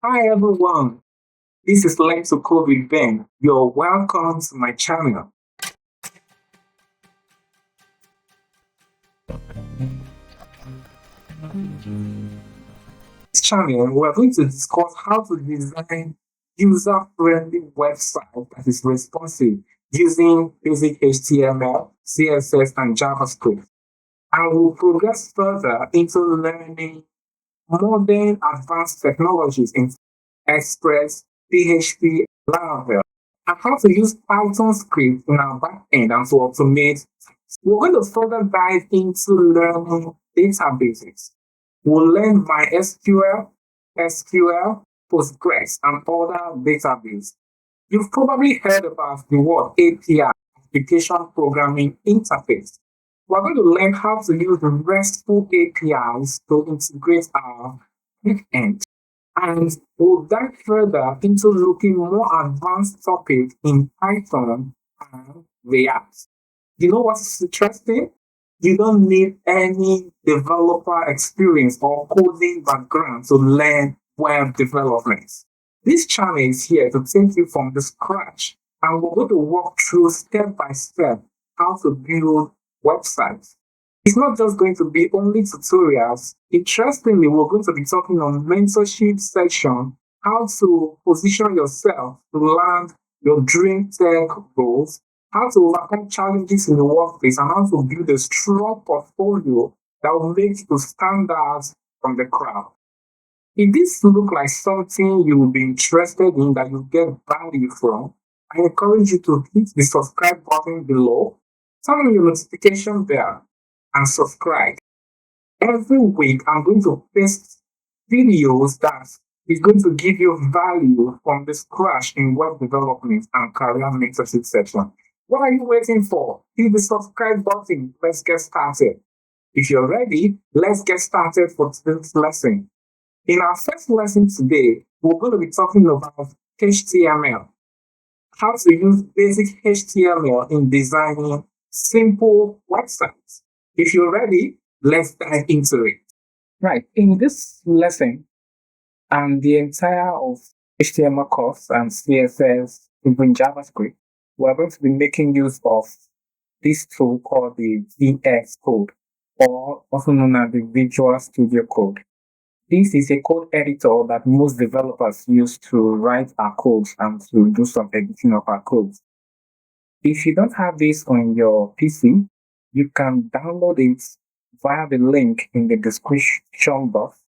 Hi everyone, this is Learn to Code with Ben. You're welcome to my channel. This channel, we're going to discuss how to design user-friendly website that is responsive using basic HTML, CSS, and JavaScript. And we'll progress further into learning modern advanced technologies in Express, PHP, Laravel, and how to use Python script in our backend and to automate. We're going to further dive into learning databases. We'll learn MySQL, SQL, Postgres, and other databases. You've probably heard about the word API, Application Programming Interface. We're going to learn how to use the RESTful APIs to integrate our backend. And we'll dive further into looking more advanced topics in Python and React. You know what's interesting? You don't need any developer experience or coding background to learn web development. This channel is here to take you from the scratch, and we're going to walk through step by step how to build websites. It's not just going to be only tutorials. Interestingly, we're going to be talking on mentorship section, how to position yourself to land your dream tech roles, how to overcome challenges in the workplace, and how to build a strong portfolio that will make you stand out from the crowd. If this look like something you will be interested in that you get value from, I encourage you to hit the subscribe button below, turn on your notification bell, and subscribe. Every week, I'm going to post videos that is going to give you value from the scratch in web development and career mentorship section. What are you waiting for? Hit the subscribe button. Let's get started. If you're ready, let's get started for today's lesson. In our first lesson today, we're going to be talking about HTML, how to use basic HTML in designing simple websites. If you're ready, let's dive into it. Right, in this lesson and the entire of HTML course and CSS, even JavaScript, we're going to be making use of this tool called the VS Code, or also known as the Visual Studio Code. This is a code editor that most developers use to write our codes and to do some editing of our codes. If you don't have this on your PC, you can download it via the link in the description box.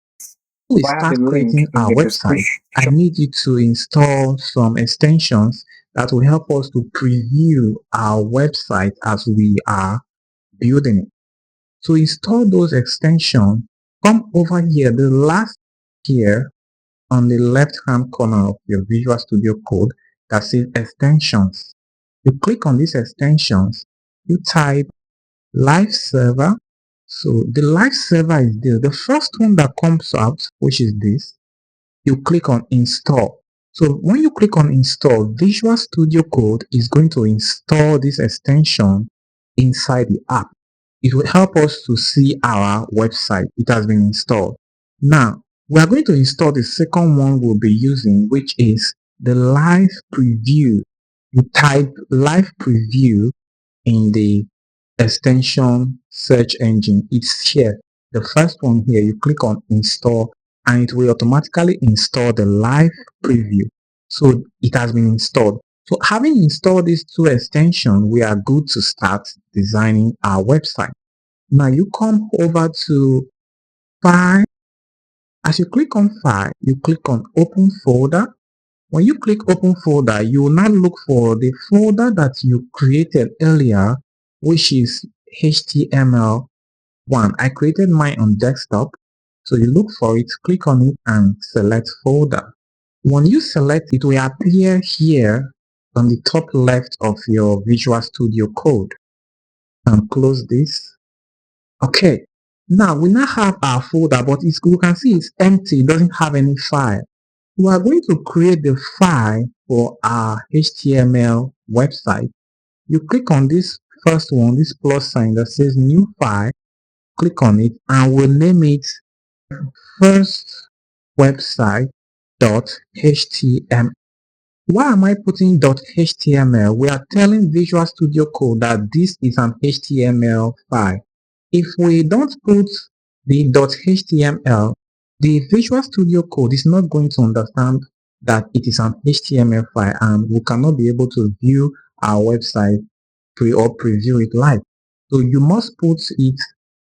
We start creating our website, I need you to install some extensions that will help us to preview our website as we are building it. To install those extensions, come over here, the last here on the left hand corner of your Visual Studio Code that says extensions. You click on these extensions, you type live server. So the live server is there. The first one that comes out, which is this, you click on install. So when you click on install, Visual Studio Code is going to install this extension inside the app. It will help us to see our website. It has been installed. Now, we are going to install the second one we'll be using, which is the live preview. You type live preview in the extension search engine. It's here. The first one here, you click on install and it will automatically install the live preview. So it has been installed. So having installed these two extensions, we are good to start designing our website. Now you come over to File. As you click on File, you click on Open Folder. When you click Open Folder, you will now look for the folder that you created earlier, which is HTML1. I created mine on desktop. So you look for it, click on it and select folder. When you select, it will appear here on the top left of your Visual Studio Code. And close this. Okay. Now we now have our folder, but you can see it's empty. It doesn't have any file. We are going to create the file for our HTML website. You click on this first one, this plus sign that says new file. Click on it and we'll name it first website .html. Why am I putting .html? We are telling Visual Studio Code that this is an HTML file. If we don't put the .html, the Visual Studio Code is not going to understand that it is an HTML file, and we cannot be able to view our website or preview it live. So you must put it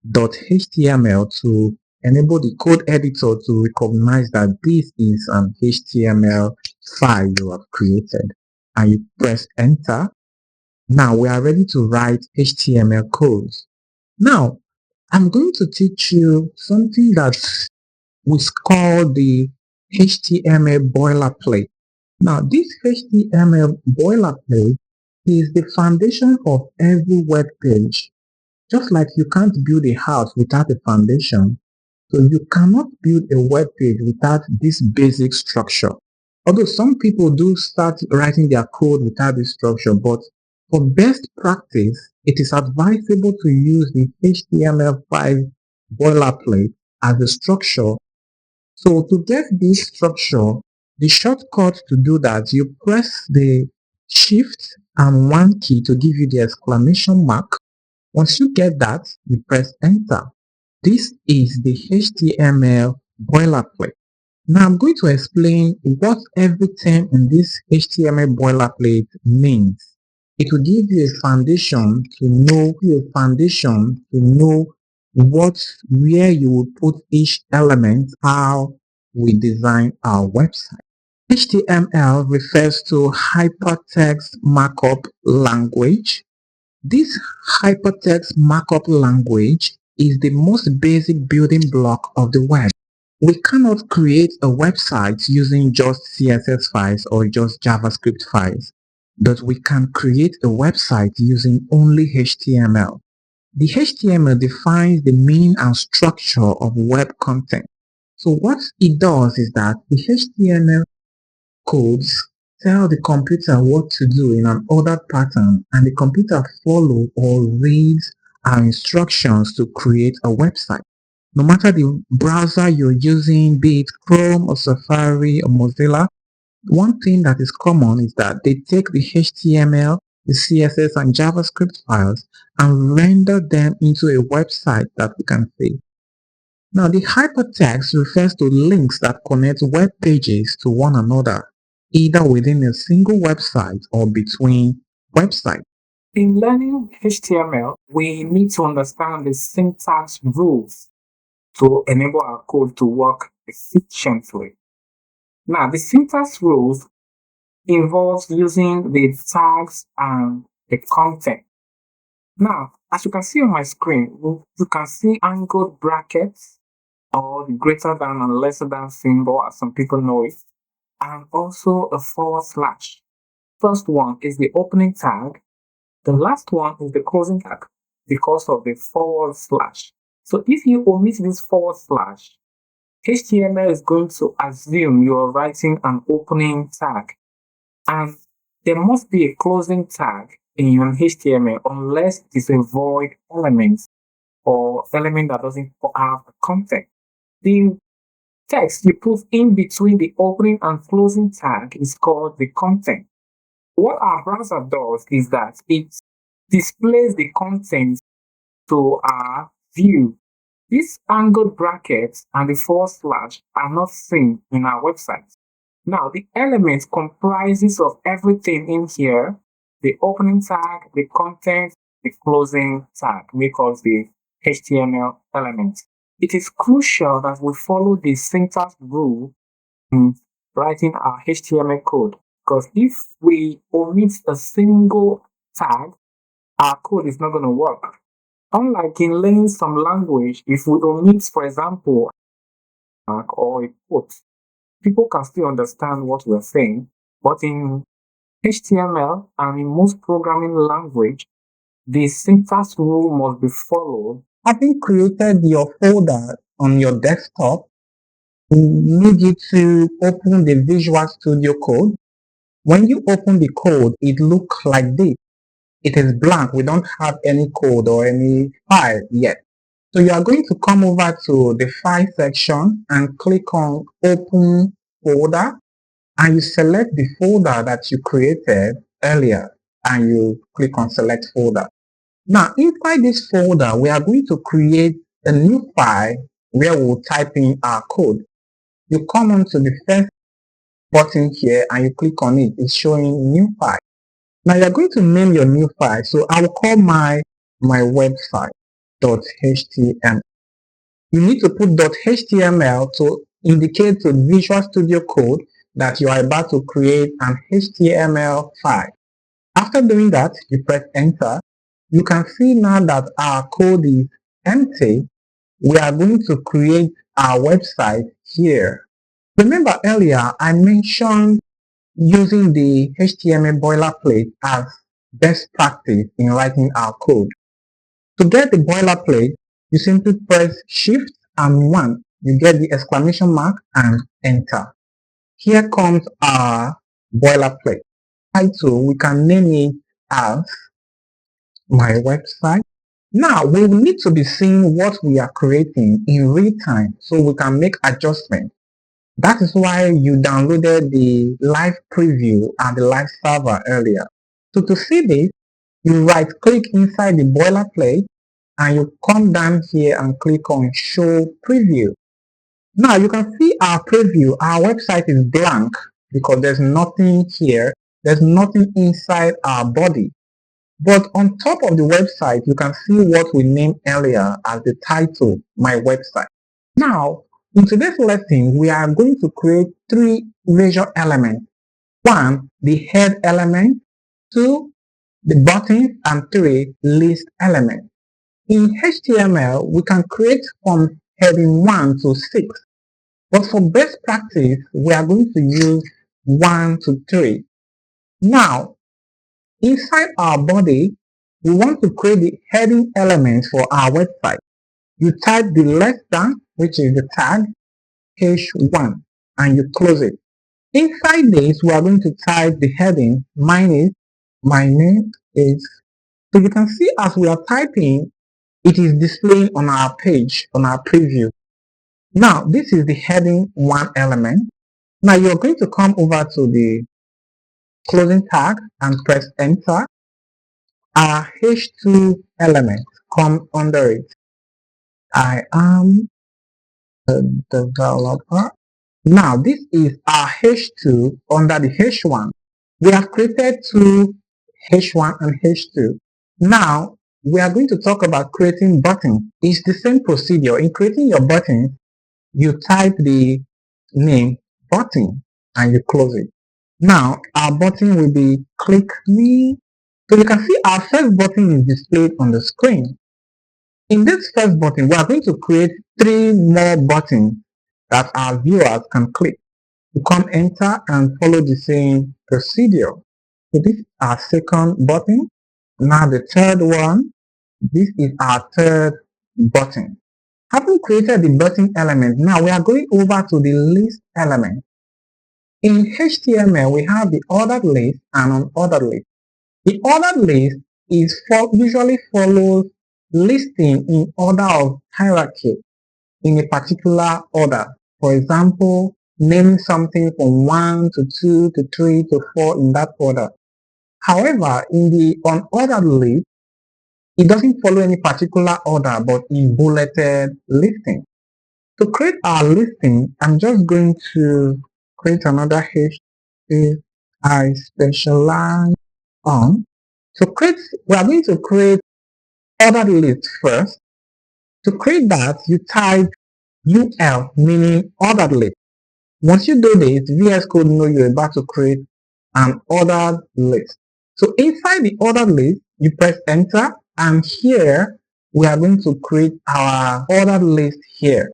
.html to enable the code editor to recognize that this is an HTML file you have created, and you press enter. Now we are ready to write HTML codes. Now I'm going to teach you something that we call the HTML boilerplate. Now this HTML boilerplate is the foundation of every web page. Just like you can't build a house without a foundation, so you cannot build a web page without this basic structure. Although some people do start writing their code without this structure, but for best practice, it is advisable to use the HTML5 boilerplate as a structure. So to get this structure, the shortcut to do that, you press the Shift and 1 key to give you the exclamation mark. Once you get that, you press enter. This is the HTML boilerplate. Now I'm going to explain what everything in this HTML boilerplate means. It will give you a foundation to know where you will put each element, how we design our website. HTML refers to hypertext markup language. This hypertext markup language is the most basic building block of the web. We cannot create a website using just CSS files or just JavaScript files, but we can create a website using only HTML. The HTML defines the meaning and structure of web content. So what it does is that the HTML codes tell the computer what to do in an ordered pattern, and the computer follows or reads our instructions to create a website. No matter the browser you're using, be it Chrome or Safari or Mozilla, one thing that is common is that they take the HTML, the CSS and JavaScript files and render them into a website that we can see. Now the hypertext refers to links that connect web pages to one another, either within a single website or between websites. In learning HTML, we need to understand the syntax rules to enable our code to work efficiently. Now, the syntax rules involves using the tags and the content. Now, as you can see on my screen, you can see angled brackets or the greater than and lesser than symbol, as some people know it, and also a forward slash. First one is the opening tag. The last one is the closing tag because of the forward slash. So if you omit this forward slash, HTML is going to assume you are writing an opening tag, and there must be a closing tag in your HTML unless it is a void element or element that doesn't have content. The text you put in between the opening and closing tag is called the content. What our browser does is that it displays the content to our view. These angled brackets and the forward slash are not seen in our website. Now, the element comprises of everything in here: the opening tag, the content, the closing tag, make us the HTML element. It is crucial that we follow the syntax rule in writing our HTML code, because if we omit a single tag, our code is not going to work. Unlike in learning some language, if we omit, for example, or a quote, people can still understand what we're saying. But in HTML and in most programming language, the syntax rule must be followed. Having created your folder on your desktop, we need you to open the Visual Studio Code. When you open the code, it looks like this. It is blank. We don't have any code or any file yet. So you are going to come over to the file section and click on open folder and you select the folder that you created earlier and you click on select folder. Now inside this folder, we are going to create a new file where we'll type in our code. You come onto the first button here and you click on it. It's showing new file. Now you're going to name your new file. So I will call my website.html. You need to put .html to indicate to Visual Studio Code that you are about to create an HTML file. After doing that, you press enter. You can see now that our code is empty. We are going to create our website here. Remember earlier I mentioned using the HTML boilerplate as best practice in writing our code. To get the boilerplate, you simply press Shift and 1. You get the exclamation mark and enter. Here comes our boilerplate. Title, we can name it as my website. Now we will need to be seeing what we are creating in real time so we can make adjustments. That is why you downloaded the live preview and the live server earlier. So to see this, you right click inside the boilerplate and you come down here and click on show preview. Now you can see our preview. Our website is blank because there's nothing here. There's nothing inside our body. But on top of the website, you can see what we named earlier as the title, my website. Now, in today's lesson, we are going to create 3 major elements. 1, the head element, 2, the buttons, and 3, list element. In HTML, we can create from heading 1 to 6. But for best practice, we are going to use 1 to 3. Now, inside our body, we want to create the heading element for our website. You type the less than, which is the tag, h1, and you close it. Inside this, we are going to type the heading, my name is. So you can see as we are typing, it is displaying on our page, on our preview. Now, this is the heading 1 element. Now, you're going to come over to the closing tag and press enter. Our h2 element come under it. I am a developer. Now, this is our h2 under the h1. We have created 2 h1 and h2. Now, we are going to talk about creating buttons. It's the same procedure. In creating your button, you type the name button and you close it. Now, our button will be click me. So you can see our first button is displayed on the screen. In this first button, we are going to create 3 more buttons that our viewers can click. You come enter and follow the same procedure. So this is our second button. Now the third one, this is our third button. Having created the button element, now we are going over to the list element. In HTML, we have the ordered list and unordered list. The ordered list usually follows listing in order of hierarchy in a particular order. For example, naming something from 1 to 2 to 3 to 4 in that order. However, in the unordered list, it doesn't follow any particular order but in bulleted listing. To create our listing, I'm just going to create another hashtag I specialize on. We are going to create ordered list first. To create that, you type UL, meaning ordered list. Once you do this, VS Code knows you're about to create an ordered list. So inside the ordered list, you press enter, and here we are going to create our ordered list here.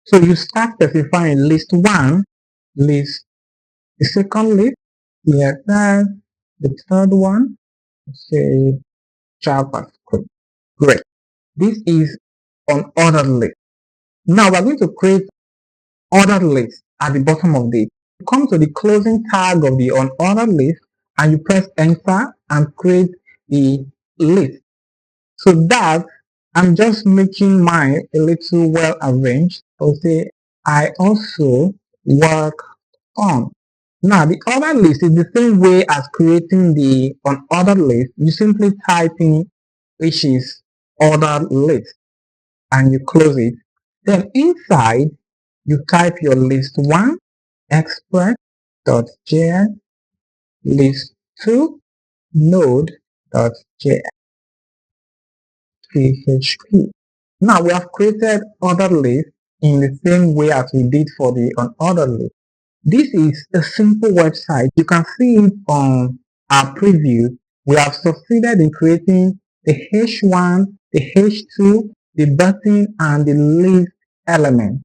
So you start specifying list 1, list the second list, here the third one, say JavaScript. Great. This is an ordered list. Now we're going to create ordered list at the bottom of this. You come to the closing tag of the unordered list and you press enter and create the list. So that I'm just making mine a little well arranged. I'll say I also work on. Now, the ordered list is the same way as creating the unordered list. You simply type in which is ordered list and you close it. Then inside, you type your list 1 express.js, list 2 node.js, php. Now we have created ordered list in the same way as we did for the unordered list. This is a simple website. You can see it on our preview. We have succeeded in creating the H1, the H2, the button, and the list element.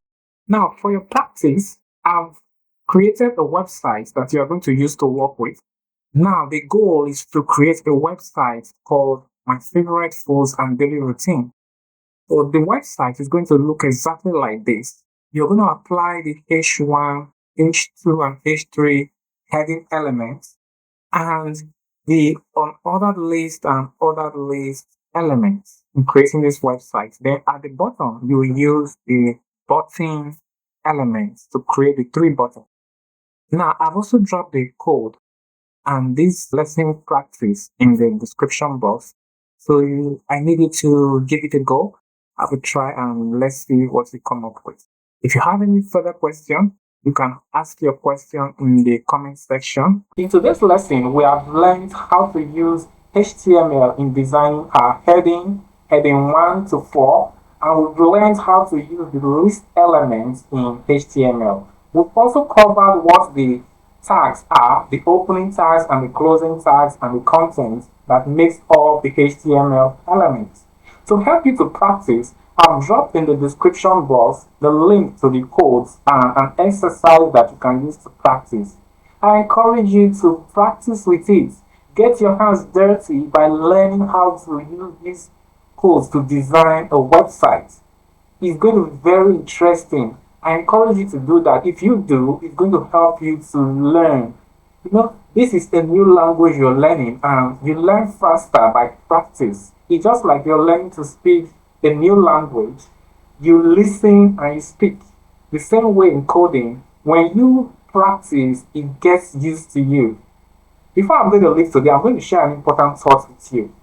Now, for your practice, I've created a website that you are going to use to work with. Now, the goal is to create a website called My Favorite Foods and Daily Routine. So the website is going to look exactly like this. You're going to apply the H1, H2, and H3 heading elements and the unordered list and ordered list elements in creating this website. Then at the bottom, you will use the button elements to create the 3 buttons. Now, I've also dropped the code and this lesson practice in the description box. So I need you to give it a go. I will try and let's see what we come up with. If you have any further question, you can ask your question in the comment section. In today's lesson, we have learned how to use HTML in designing our heading 1 to 4, and we've learned how to use the list elements in HTML. We've also covered what the tags are, the opening tags and the closing tags and the content that makes all the HTML elements. To help you to practice, I've dropped in the description box the link to the codes and an exercise that you can use to practice. I encourage you to practice with it. Get your hands dirty by learning how to use these codes to design a website. It's going to be very interesting. I encourage you to do that. If you do, it's going to help you to learn. This is a new language you're learning, and you learn faster by practice. It's just like you're learning to speak a new language. You listen and you speak. The same way in coding, when you practice, it gets used to you. Before I'm going to leave today, I'm going to share an important thought with you.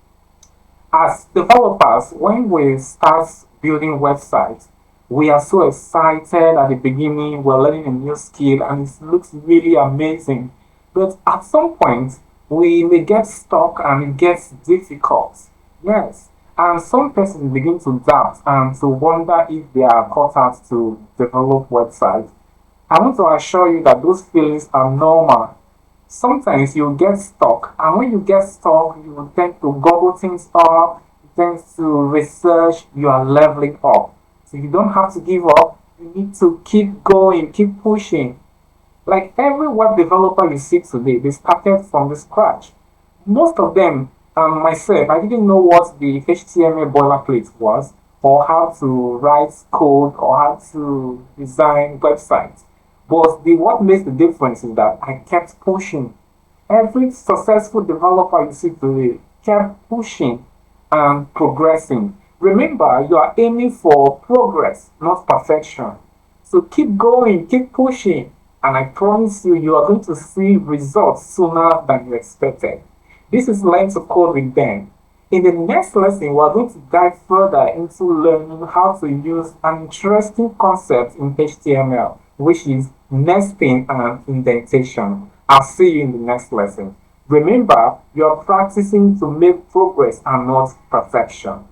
As developers, when we start building websites, we are so excited at the beginning. We're learning a new skill and it looks really amazing. But at some point, we may get stuck and it gets difficult. Yes. And some persons begin to doubt and to wonder if they are cut out to develop websites. I want to assure you that those feelings are normal. Sometimes you get stuck, and when you get stuck, you will tend to Google things up, you tend to research, you are leveling up. So you don't have to give up, you need to keep going, keep pushing. Like every web developer you see today, they started from the scratch. Most of them, myself, I didn't know what the HTML boilerplate was, or how to write code, or how to design websites. But what makes the difference is that I kept pushing. Every successful developer you see today kept pushing and progressing. Remember, you are aiming for progress, not perfection. So keep going, keep pushing, and I promise you, you are going to see results sooner than you expected. This is Learn to Code with Ben. In the next lesson, we are going to dive further into learning how to use an interesting concept in HTML, which is nesting and indentation. I'll see you in the next lesson. Remember, you are practicing to make progress and not perfection.